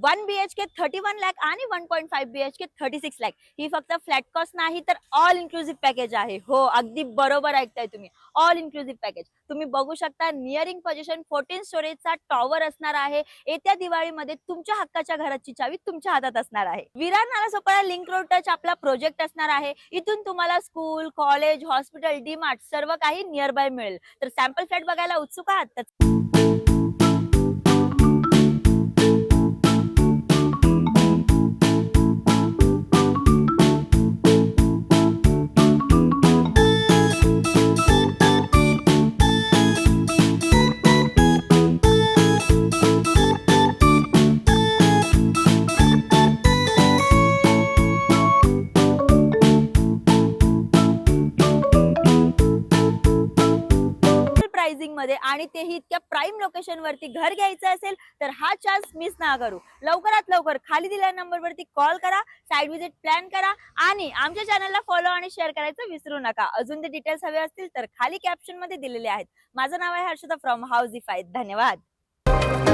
1 BHK 31 lakh आणि 1.5 BHK 36 lakh ही फक्त flat cost नाही तर ऑल इन्क्लुसिव्ह पॅकेज आहे. हो, अगदी बरोबर ऐकताय तुम्ही. All inclusive package. तुम्ही बघू शकता नियरिंग पोझिशन 14 स्टोरेजचा टॉवर असणार आहे. येत्या दिवाळीमध्ये तुमच्या हक्काच्या घराची चावी तुमच्या हातात असणार आहे. Virar Nalasopara link road touch आपला प्रोजेक्ट असणार आहे. इथून तुम्हाला स्कूल, कॉलेज, हॉस्पिटल, डीमार्ट सर्व काही नियर बाय मिळेल. तर सॅम्पल फ्लॅट बघायला उत्सुक आहात तर प्राइसिंग मध्ये आणि तेही इतक्या प्राइम लोकेशन वरती घर घ्यायचं असेल तर हा चान्स मिस ना करू. लवकरात लवकर खाली दिलेल्या नंबर वरती कॉल करा, साइट व्हिजिट प्लॅन करा आणि आमच्या चॅनलला फॉलो आणि शेअर करायचं विसरू नका. अजून ते डिटेल्स हवे असतील तर खाली कॅप्शन मध्ये दिलेले आहेत. माझं नाव आहे हर्षदा फ्रॉम हाऊसिफाय. धन्यवाद.